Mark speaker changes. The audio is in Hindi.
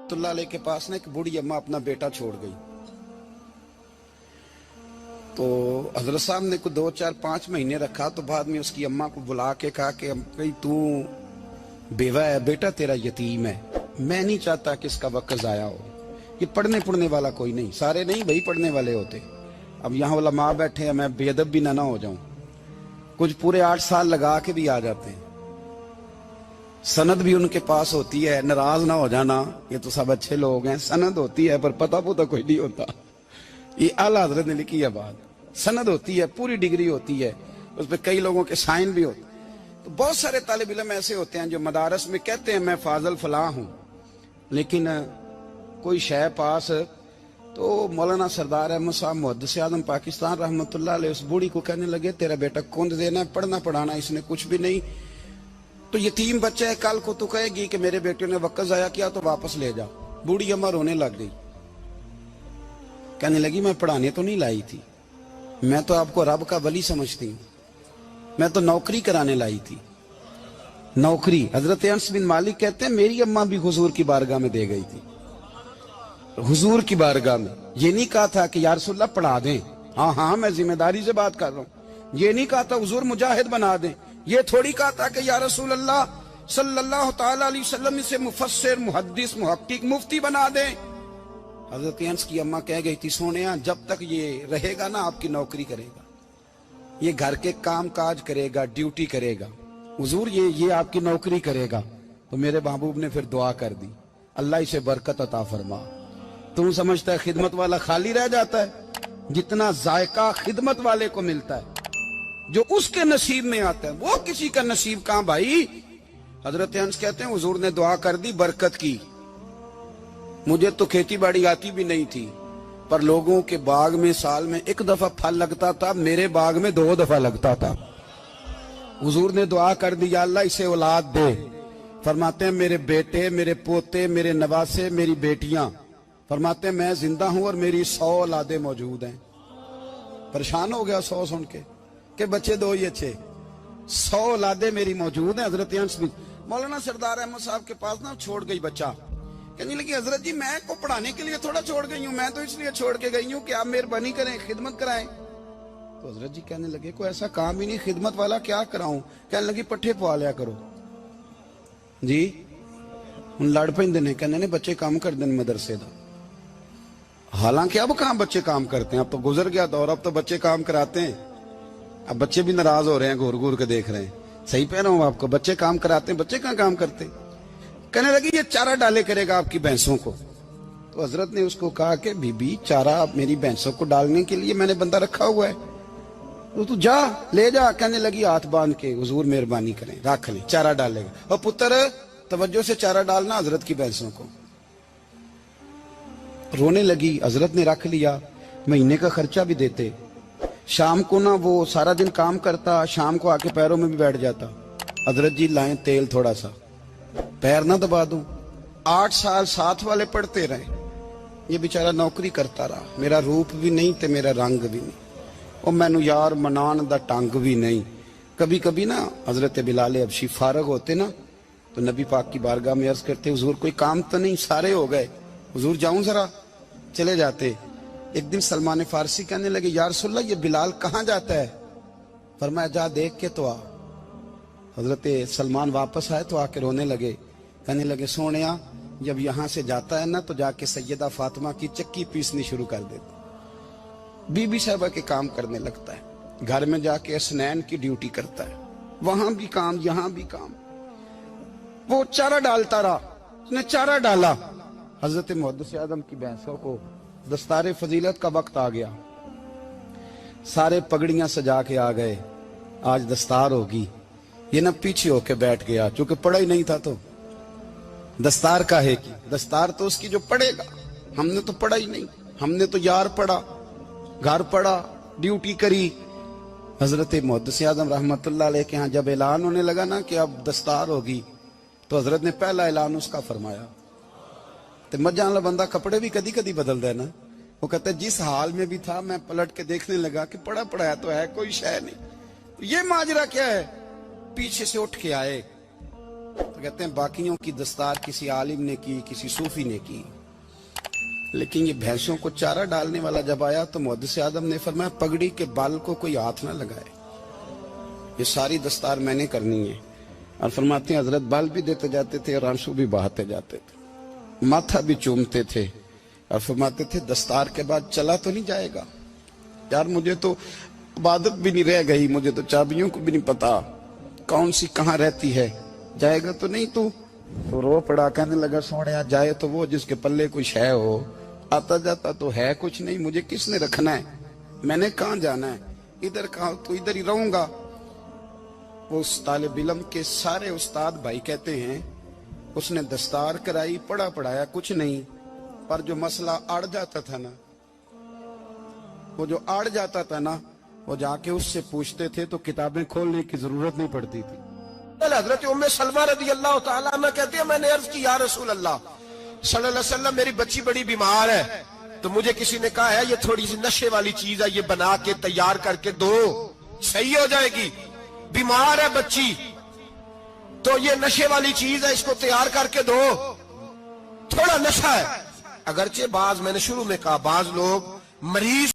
Speaker 1: रहमतुल्लाह अलैह के पास ना एक बूढ़ी अम्मा अपना बेटा छोड़ गई। तो हजरत साहब ने को 2, 4, 5 महीने रखा। तो बाद में उसकी अम्मा को बुला के कहा कि भाई तू बेवा है, बेटा तेरा यतीम है, मैं नहीं चाहता कि इसका वक्त जाया हो। ये पढ़ने वाला कोई नहीं, सारे नहीं भाई पढ़ने वाले होते। अब यहाँ वाला माँ बैठे हैं, मैं बेअदब भी ना हो जाऊं। कुछ पूरे 8 साल लगा के भी आ जाते हैं, सनद भी उनके पास होती है। नाराज ना हो जाना, ये तो सब अच्छे लोग हैं। सनद होती है पर पता पुता कोई नहीं होता। ये आला हजरत ने लिखी है बात। सनद होती है, पूरी डिग्री होती है, उस पर कई लोगों के साइन भी होते। तो बहुत सारे तालिब इल्म ऐसे होते हैं जो मदारस में कहते हैं मैं फाजल फलाह हूं, लेकिन कोई शय पास। तो मौलाना सरदार अहमद साहब मुहद्दिस आज़म पाकिस्तान रहमतुल्लाह अलैह उस बूढ़ी को कहने लगे तेरा बेटा कौन देना है, पढ़ना पढ़ाना इसने कुछ भी नहीं, तो यतीम बच्चा है, कल को तू कहेगी कि मेरे बेटे ने वक्त जाया किया तो वापस ले जा। बूढ़ी अम्मा रोने लग गई, कहने लगी मैं पढ़ाने तो नहीं लाई थी, मैं तो आपको रब का वली समझती हूँ, मैं तो नौकरी कराने लाई थी। नौकरी। हजरत अनस बिन मालिक कहते हैं मेरी अम्मा भी हुजूर की बारगाह में दे गई थी। हुजूर की बारगाह में ये नहीं कहा था कि या रसूलल्लाह पढ़ा दें, हाँ हाँ मैं जिम्मेदारी से बात कर रहा हूं। ये नहीं कहा था हुजूर मुजाहिद बना दें, ये थोड़ी कहा था कि या रसूलल्लाह सल्लल्लाहु तआला अलैहि वसल्लम से मुफस्सिर मुहद्दिस मुहक्किक मुफ्ती बना दें। हजरत अनस की अम्मा कह गई थी सोनिया जब तक ये रहेगा ना आपकी नौकरी करेगा, ये घर के काम काज करेगा, ड्यूटी करेगा, हुजूर ये आपकी नौकरी करेगा। तो मेरे महबूब ने फिर दुआ कर दी, अल्लाह इसे बरकत अता फरमा। तुम समझता है खिदमत वाला खाली रह जाता है? जितना जायका खिदमत वाले को मिलता है, जो उसके नसीब में आता है, वो किसी का नसीब कहां भाई। हजरत अनस कहते हैं हुजूर ने दुआ कर दी, बरकत की। मुझे तो खेती बाड़ी आती भी नहीं थी, पर लोगों के बाग में साल में 1 दफा फल लगता था, मेरे बाग में 2 दफा लगता था। हुजूर ने दुआ कर दी अल्लाह इसे औलाद दे। फरमाते हैं मेरे बेटे, मेरे पोते, मेरे नवासे, मेरी बेटियां, फरमाते हैं मैं जिंदा हूं और मेरी 100 औलादे मौजूद हैं। परेशान हो गया 100 सुन के बच्चे 2 ही अच्छे, 100 औलादे मेरी मौजूद हैं। हजरत अनस बिन मौलाना सरदार अहमद साहब के पास ना छोड़ गई बच्चा, कहने लगी हजरत जी मैं को पढ़ाने के लिए थोड़ा छोड़ गई हूँ, मैं तो इसलिए छोड़ के गई हूँ कि आप मेहरबानी करें, खिदमत कराएं। तो हजरत जी कहने लगे कोई ऐसा काम ही नहीं, खिदमत वाला क्या कराऊं। कहने लगी पट्ठे पवा लिया करो जी। हूं लड़ पेंदे ने, कहने ने बच्चे काम कर दें मदरसे का। हालांकि अब कहां बच्चे काम करते हैं, अब तो गुजर गया दौर, अब तो बच्चे काम कराते हैं। अब बच्चे भी नाराज हो रहे हैं, घूर घूर के देख रहे हैं। सही कह रहा हूं आपको, बच्चे काम कराते हैं, बच्चे कहां काम करते। कहने लगी ये चारा डाले करेगा आपकी भैंसों को। तो हजरत ने उसको कहा कि बीबी चारा मेरी भैंसों को डालने के लिए मैंने बंदा रखा हुआ है, तो तू जा ले जा। कहने लगी हाथ बांध के हुजूर मेहरबानी करें रख ले, चारा डालेगा। और पुत्र तवज्जो से चारा डालना हजरत की भैंसों को। रोने लगी। हजरत ने रख लिया, महीने का खर्चा भी देते। शाम को ना वो सारा दिन काम करता, शाम को आके पैरों में भी बैठ जाता, हजरत जी लाएं तेल थोड़ा सा, पैर ना दबा दूं। 8 साल साथ वाले पढ़ते रहे, ये बेचारा नौकरी करता रहा। मेरा रूप भी नहीं ते मेरा रंग भी नहीं, और मैनू यार मनान दा टंग भी नहीं। कभी कभी ना हजरत बिलाल हबशी फारग होते ना, तो नबी पाक की बारगाह में अर्ज करते हुजूर कोई काम तो नहीं, सारे हो गए, हुजूर जाऊं जरा, चले जाते। एक दिन सलमान फारसी कहने लगे या रसूलल्लाह ये बिलाल कहाँ जाता है। फरमाया जा देख के तो आ। हजरत सलमान वापस आए तो आके रोने लगे, कहने लगे सोनिया जब यहां से जाता है ना तो जाके सैयदा फातिमा की चक्की पीसनी शुरू कर देता, बीबी साहबा के काम करने लगता है, घर में जाके स्नैन की ड्यूटी करता है, वहां भी काम यहां भी काम। वो चारा डालता रहा, उसने चारा डाला। हजरत मुहद्दिस आज़म की भैंसों को दस्तारे फजीलत का वक्त आ गया, सारे पगड़ियां सजा के आ गए, आज दस्तार होगी। ये ना पीछे होके बैठ गया, चूंकि पढ़ा ही नहीं था तो दस्तार काहे की, दस्तार तो उसकी जो पढ़ेगा, हमने तो पढ़ा ही नहीं, हमने तो यार पढ़ा, घर पढ़ा, ड्यूटी करी। हजरत मुहद्दिस आज़म रहमतुल्लाह अलैह के यहाँ जब ऐलान होने लगा ना कि अब दस्तार होगी, तो हजरत ने पहला ऐलान उसका फरमाया। तो मजा वाला बंदा कपड़े भी कदी कदी बदल दे ना, वो कहते जिस हाल में भी था मैं पलट के देखने लगा कि पढ़ा पढ़ाया तो है, कोई शय नहीं, ये माजरा क्या है। पीछे से उठ के आए, तो कहते हैं बाकियों की दस्तार किसी आलिम ने की, किसी सूफी ने की, लेकिन ये भैंसों को चारा डालने वाला जब आया तो मुहद्दिस आदम ने फरमाया पगड़ी के बाल को कोई हाथ ना लगाए, ये सारी दस्तार मैंने करनी है। और फरमाते हैं हजरत बाल भी देते जाते थे और आंसू भी बहाते जाते थे, माथा भी चूमते थे और फरमाते थे दस्तार के बाद चला तो नहीं जाएगा यार, मुझे तो इबादत भी नहीं रह गई, मुझे तो चाबियों को भी नहीं पता कौन सी कहाँ रहती है, जाएगा तो नहीं तू? तो रो पड़ा, कहने लगा सोने जाए तो वो जिसके पल्ले कुछ है हो, आता जाता तो है कुछ नहीं, मुझे किसने रखना है, मैंने कहाँ जाना है, इधर कहाँ, तो इधर ही रहूंगा। उस तालिब इल्म के सारे उस्ताद भाई कहते हैं उसने दस्तार कराई, पढ़ा पढ़ाया कुछ नहीं, पर जो मसला अड़ जाता था ना, वो जो अड़ जाता था ना, वो जाके उससे पूछते थे तो किताबें खोलने की जरूरत नहीं पड़ती थी। हजरत उम्मे सलमा रज़ी अल्लाह ताला अन्हा कहती है मैंने अर्ज की या रसूल अल्लाह सल्लल्लाहु अलैहि वसल्लम मेरी बच्ची बड़ी बीमार है, तो मुझे किसी ने कहा है ये थोड़ी सी नशे वाली चीज है, ये बना के तैयार करके दो सही हो जाएगी, बीमार है बच्ची तो ये नशे वाली चीज है, इसको तैयार करके दो, थोड़ा नशा है। अगरचे बाज, मैंने शुरू में कहा, बाज लोग मरीज